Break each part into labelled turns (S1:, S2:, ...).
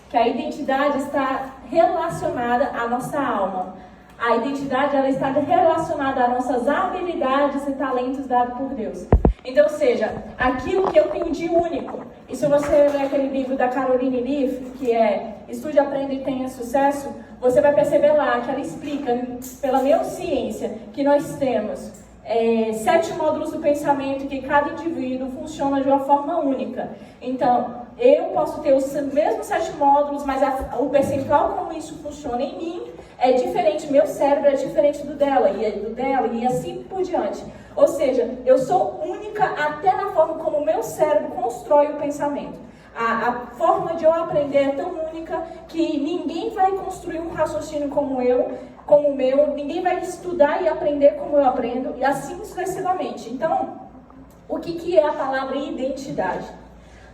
S1: que a identidade está relacionada à nossa alma. A identidade, ela está relacionada às nossas habilidades e talentos dados por Deus. Então, ou seja, aquilo que eu tenho de único. E se você ler aquele livro da Caroline Leaf, que é Estude, Aprenda e Tenha Sucesso, você vai perceber lá que ela explica, pela neurociência, que nós temos 7 módulos do pensamento, que cada indivíduo funciona de uma forma única. Então, eu posso ter os mesmos 7 módulos, mas o percentual como isso funciona em mim é diferente, meu cérebro é diferente do dela, e assim por diante. Ou seja, eu sou única até na forma como o meu cérebro constrói o pensamento. A forma de eu aprender é tão única que ninguém vai construir um raciocínio como o meu, ninguém vai estudar e aprender como eu aprendo, e assim sucessivamente. Então, o que é a palavra identidade?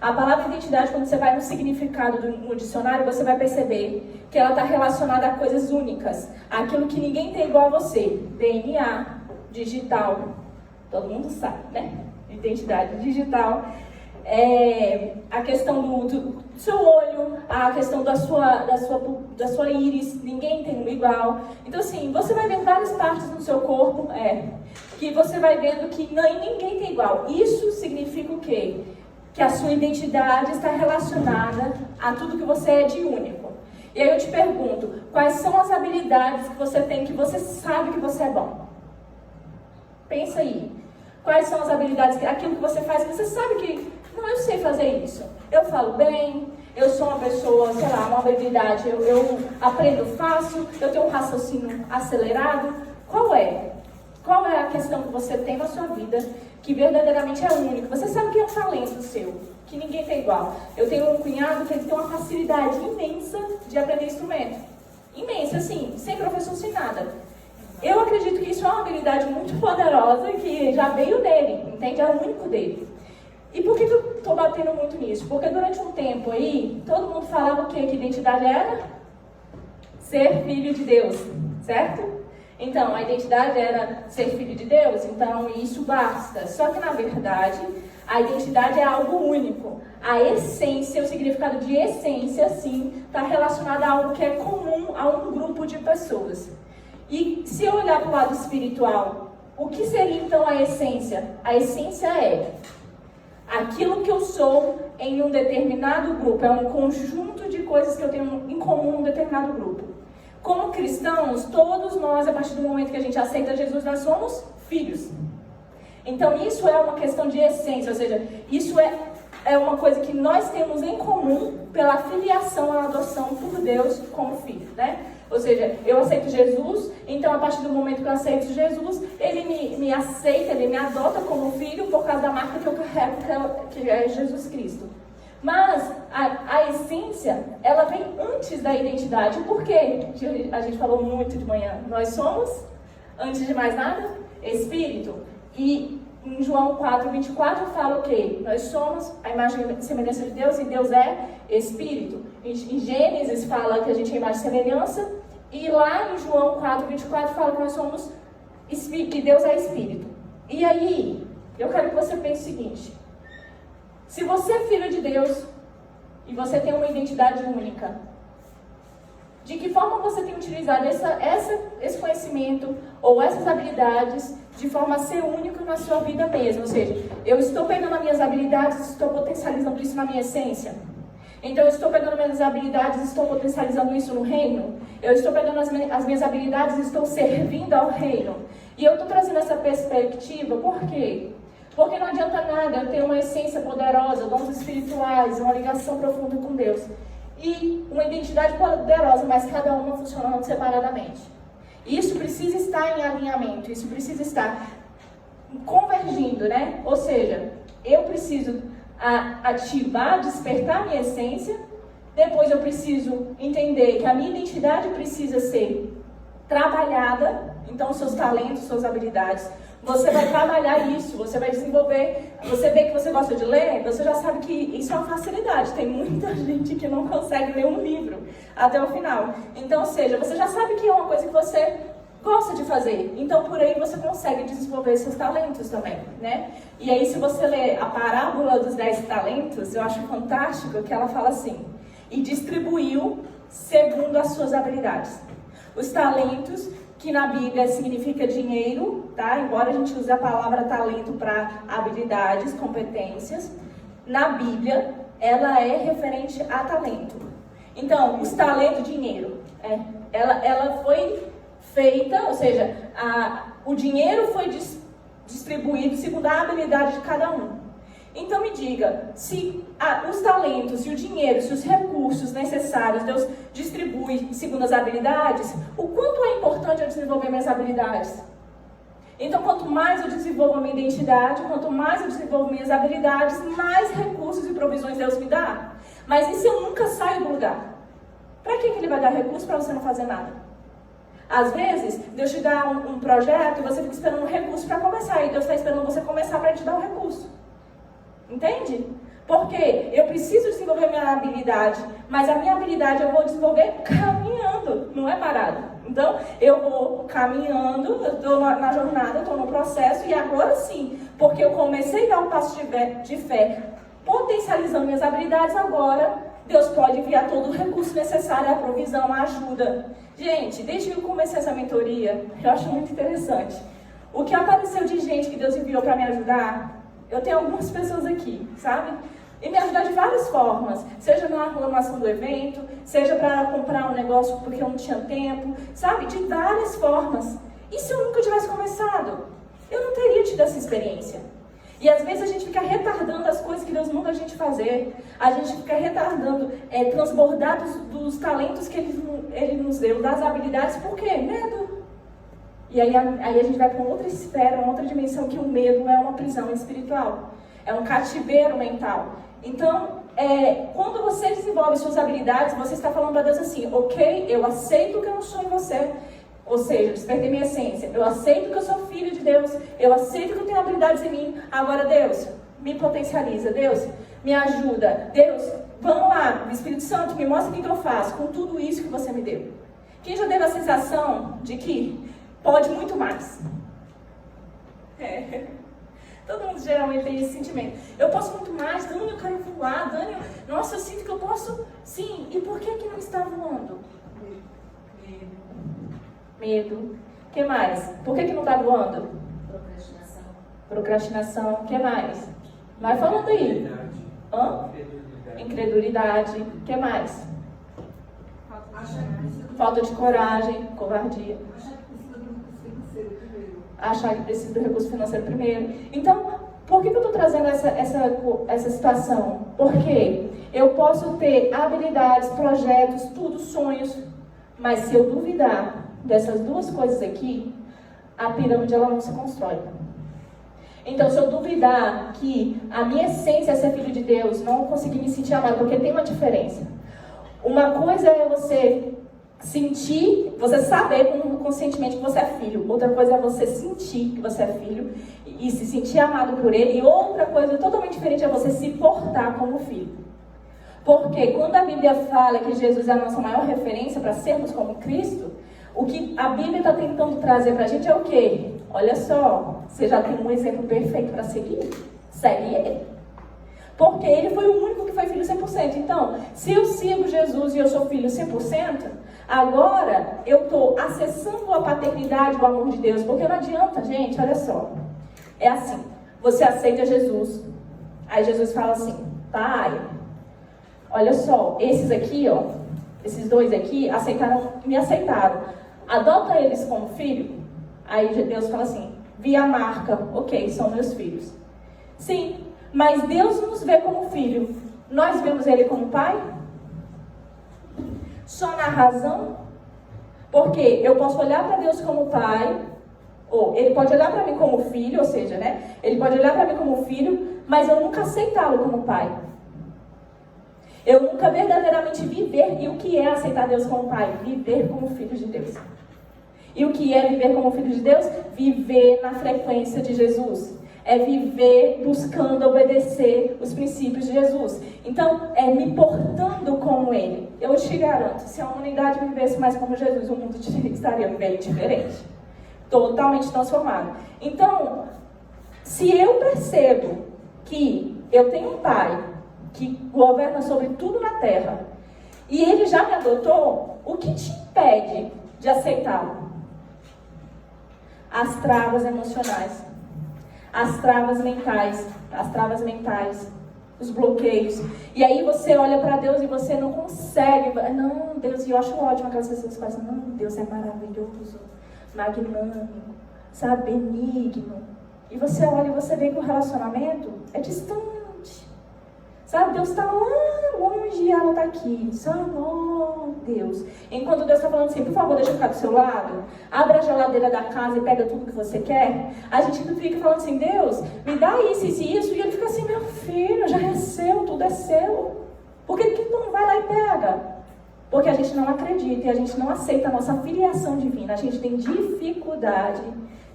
S1: A palavra identidade, quando você vai no significado no dicionário, você vai perceber que ela está relacionada a coisas únicas, aquilo que ninguém tem igual a você. DNA, digital, todo mundo sabe, né? Identidade digital. A questão do seu olho, a questão da sua íris, ninguém tem um igual. Então, assim, você vai vendo várias partes no seu corpo, que você vai vendo que ninguém tem igual. Isso significa o quê? Que a sua identidade está relacionada a tudo que você é de único. E aí eu te pergunto, quais são as habilidades que você tem que você sabe que você é bom? Pensa aí. Quais são as habilidades, aquilo que você faz que você sabe que, não, eu sei fazer isso. Eu falo bem, eu sou uma pessoa, sei lá, uma habilidade, eu aprendo fácil, eu tenho um raciocínio acelerado. Qual é? Qual é a questão que você tem na sua vida que verdadeiramente é única? Você sabe que é um talento seu, que ninguém tem igual. Eu tenho um cunhado que ele tem uma facilidade imensa de aprender instrumento. Imensa, assim, sem professor, sem nada. Eu acredito que isso é uma habilidade muito poderosa que já veio dele, entende? É o único dele. E por que eu estou batendo muito nisso? Porque durante um tempo aí, todo mundo falava o quê? Que identidade era? Ser filho de Deus, certo? Então, a identidade era ser filho de Deus, então isso basta. Só que, na verdade, a identidade é algo único. A essência, o significado de essência, sim, está relacionado a algo que é comum a um grupo de pessoas. E se eu olhar para o lado espiritual, o que seria então a essência? A essência é aquilo que eu sou em um determinado grupo, é um conjunto de coisas que eu tenho em comum em um determinado grupo. Como cristãos, todos nós, a partir do momento que a gente aceita Jesus, nós somos filhos. Então, isso é uma questão de essência, ou seja, isso é uma coisa que nós temos em comum pela filiação, a adoção por Deus como filho, né? Ou seja, eu aceito Jesus, então a partir do momento que eu aceito Jesus, ele me aceita, ele me adota como filho por causa da marca que eu carrego, que é Jesus Cristo. Mas a essência, ela vem antes da identidade. Por quê? A gente falou muito de manhã. Nós somos, antes de mais nada, Espírito. E em João 4:24 fala o quê? Nós somos a imagem e semelhança de Deus, e Deus é Espírito. Em Gênesis fala que a gente é imagem e semelhança. E lá em João 4:24 fala que nós somos Espírito, que Deus é Espírito. E aí, eu quero que você pense o seguinte. Se você é filho de Deus e você tem uma identidade única, de que forma você tem utilizado esse conhecimento ou essas habilidades de forma a ser único na sua vida mesmo? Ou seja, eu estou pegando as minhas habilidades e estou potencializando isso na minha essência? Então, eu estou pegando minhas habilidades e estou potencializando isso no reino? Eu estou pegando as minhas habilidades e estou servindo ao reino? E eu estou trazendo essa perspectiva, por quê? Porque não adianta nada eu ter uma essência poderosa, dons espirituais, uma ligação profunda com Deus. E uma identidade poderosa, mas cada uma funcionando separadamente. Isso precisa estar em alinhamento, isso precisa estar convergindo, né? Ou seja, eu preciso ativar, despertar a minha essência. Depois eu preciso entender que a minha identidade precisa ser trabalhada. Então, seus talentos, suas habilidades, você vai trabalhar isso, você vai desenvolver. Você vê que você gosta de ler, você já sabe que isso é uma facilidade. Tem muita gente que não consegue ler um livro até o final. Então, ou seja, você já sabe que é uma coisa que você gosta de fazer. Então, por aí você consegue desenvolver seus talentos também, né? E aí, se você ler a parábola dos 10 talentos, eu acho fantástico que ela fala assim: e distribuiu segundo as suas habilidades. Os talentos, que na Bíblia significa dinheiro, tá? Embora a gente use a palavra talento para habilidades, competências, na Bíblia ela é referente a talento. Então, os talentos, dinheiro, ela foi feita, ou seja, o dinheiro foi distribuído segundo a habilidade de cada um. Então me diga, se os talentos, se o dinheiro, se os recursos necessários Deus distribui segundo as habilidades, o quanto é importante eu desenvolver minhas habilidades? Então, quanto mais eu desenvolvo a minha identidade, quanto mais eu desenvolvo minhas habilidades, mais recursos e provisões Deus me dá. Mas e se eu nunca saio do lugar? Para que Ele vai dar recurso para você não fazer nada? Às vezes, Deus te dá um projeto e você fica esperando um recurso para começar. E Deus está esperando você começar para te dar um recurso. Entende? Porque eu preciso desenvolver minha habilidade, mas a minha habilidade eu vou desenvolver caminhando, não é parado. Então, eu vou caminhando, eu estou na jornada, estou no processo, e agora sim, porque eu comecei a dar um passo de fé, potencializando minhas habilidades, agora Deus pode enviar todo o recurso necessário, a provisão, a ajuda. Gente, desde que eu comecei essa mentoria, eu acho muito interessante. O que apareceu de gente que Deus enviou para me ajudar, eu tenho algumas pessoas aqui, sabe? E me ajudar de várias formas. Seja na arrumação do evento, seja para comprar um negócio porque eu não tinha tempo, sabe? De várias formas. E se eu nunca tivesse começado? Eu não teria tido essa experiência. E às vezes a gente fica retardando as coisas que Deus manda a gente fazer. A gente fica retardando, transbordar dos talentos que Ele nos deu, das habilidades. Por quê? Medo. E aí a gente vai para uma outra esfera, uma outra dimensão, que o medo é uma prisão espiritual. É um cativeiro mental. Então, quando você desenvolve suas habilidades, você está falando para Deus assim, ok, eu aceito que eu não sou em você. Ou seja, despertei minha essência. Eu aceito que eu sou filho de Deus. Eu aceito que eu tenho habilidades em mim. Agora, Deus, me potencializa. Deus, me ajuda. Deus, vamos lá. Espírito Santo, me mostra o que eu faço com tudo isso que você me deu. Quem já teve a sensação de que pode muito mais? Todo mundo geralmente tem esse sentimento. Eu posso muito mais. Dani, eu quero voar. Dani, nossa, eu sinto que eu posso. Sim. E por que não está voando? Medo. O que mais? Por que não está voando? Procrastinação. O que mais? Vai falando aí. Incredulidade. O que mais? Falta de coragem. Covardia. Achar que precisa do recurso financeiro primeiro. Então, por que eu estou trazendo essa situação? Porque eu posso ter habilidades, projetos, tudo, sonhos, mas se eu duvidar dessas duas coisas aqui, a pirâmide ela não se constrói. Então, se eu duvidar que a minha essência é ser filho de Deus, não conseguir me sentir amado, porque tem uma diferença. Uma coisa é você sentir, você saber conscientemente que você é filho. Outra coisa é você sentir que você é filho e se sentir amado por Ele. E outra coisa totalmente diferente é você se portar como filho. Porque quando a Bíblia fala que Jesus é a nossa maior referência para sermos como Cristo, o que a Bíblia está tentando trazer para a gente é o quê? Olha só, você já tem um exemplo perfeito para seguir? Segue Ele. Porque Ele foi o único que foi filho 100%. Então, se eu sigo Jesus e eu sou filho 100%, agora eu estou acessando a paternidade, o amor de Deus. Porque não adianta, gente, olha só. É assim, você aceita Jesus. Aí Jesus fala assim, Pai, olha só, esses aqui, ó, esses dois aqui me aceitaram. Adota eles como filho. Aí Deus fala assim, vi a marca, ok, são meus filhos. Sim, mas Deus nos vê como filho. Nós vemos Ele como pai? Só na razão? Porque eu posso olhar para Deus como pai, ou Ele pode olhar para mim como filho, ou seja, né? Ele pode olhar para mim como filho, mas eu nunca aceitá-lo como pai. Eu nunca verdadeiramente viver. E o que é aceitar Deus como pai? Viver como filho de Deus. E o que é viver como filho de Deus? Viver na frequência de Jesus. É viver buscando obedecer os princípios de Jesus. Então, é me portando como Ele. Eu te garanto, se a humanidade vivesse mais como Jesus, o mundo estaria bem diferente. Totalmente transformado. Então, se eu percebo que eu tenho um pai que governa sobre tudo na terra, e ele já me adotou, o que te impede de aceitá-lo? As travas emocionais, as travas mentais, os bloqueios. E aí você olha para Deus e você não consegue. Não, Deus, e eu acho ótimo aquelas pessoas que falam, não, Deus é maravilhoso, magnânimo, sabe, benigno. E você olha e você vê que o relacionamento é distante. Sabe, Deus está lá longe e ela está aqui. Oh, Deus. Enquanto Deus está falando assim, por favor, deixa eu ficar do seu lado. Abre a geladeira da casa e pega tudo que você quer. A gente fica falando assim, Deus, me dá isso. E ele fica assim, meu filho, já é seu, tudo é seu. Por que tu não vai lá e pega? Porque a gente não acredita e a gente não aceita a nossa filiação divina. A gente tem dificuldade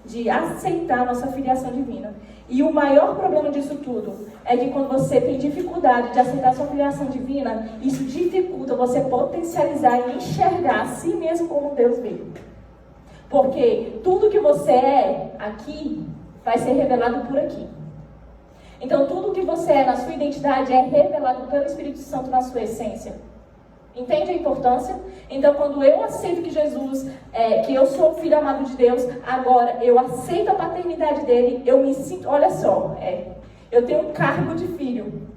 S1: de aceitar a nossa filiação divina. E o maior problema disso tudo é que quando você tem dificuldade de aceitar a sua filiação divina, isso dificulta você potencializar e enxergar a si mesmo como Deus vê. Porque tudo que você é aqui vai ser revelado por aqui. Então tudo que você é na sua identidade é revelado pelo Espírito Santo na sua essência. Entende a importância? Então, quando eu aceito que Jesus, que eu sou o filho amado de Deus, agora eu aceito a paternidade dele, eu me sinto, olha só, eu tenho um cargo de filho,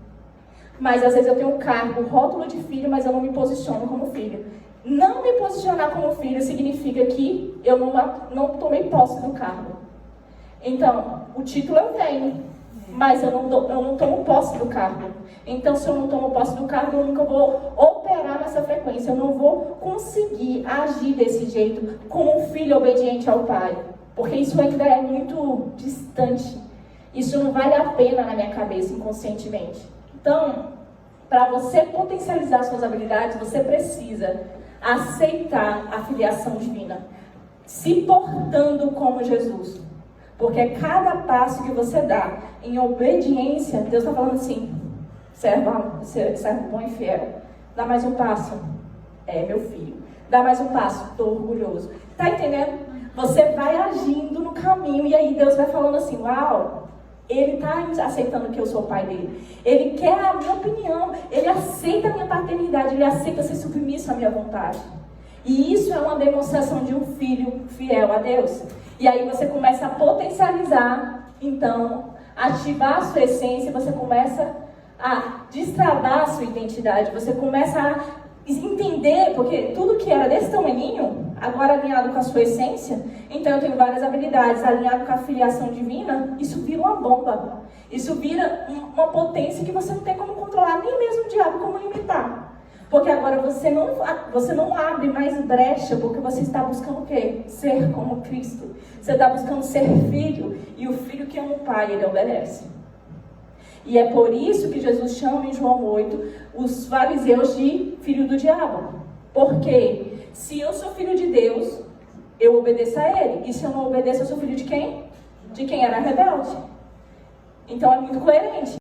S1: mas às vezes eu tenho um cargo, rótulo de filho, mas eu não me posiciono como filho. Não me posicionar como filho significa que eu não tomei posse do cargo. Então, o título eu tenho, mas eu não tomo posse do cargo. Então, se eu não tomo posse do cargo, eu nunca vou operar nessa frequência. Eu não vou conseguir agir desse jeito como um filho obediente ao pai. Porque isso ainda é muito distante. Isso não vale a pena na minha cabeça, inconscientemente. Então, para você potencializar suas habilidades, você precisa aceitar a filiação divina. Se portando como Jesus. Porque cada passo que você dá em obediência, Deus está falando assim, servo bom e fiel, dá mais um passo, meu filho, dá mais um passo, estou orgulhoso. Tá entendendo? Você vai agindo no caminho e aí Deus vai falando assim, uau, ele está aceitando que eu sou o pai dele. Ele quer a minha opinião, ele aceita a minha paternidade, ele aceita ser submisso à minha vontade. E isso é uma demonstração de um filho fiel a Deus. E aí você começa a potencializar, então, ativar a sua essência, você começa a destravar a sua identidade, você começa a entender, porque tudo que era desse tamaninho, agora alinhado com a sua essência, então eu tenho várias habilidades, alinhado com a filiação divina, isso vira uma bomba. Isso vira uma potência que você não tem como controlar, nem mesmo o diabo como limitar. Porque agora você não abre mais brecha, porque você está buscando o quê? Ser como Cristo. Você está buscando ser filho, e o filho que ama o pai, ele obedece. E é por isso que Jesus chama em João 8 os fariseus de filho do diabo. Porque se eu sou filho de Deus, eu obedeço a ele. E se eu não obedeço, eu sou filho de quem? De quem era rebelde. Então é muito coerente.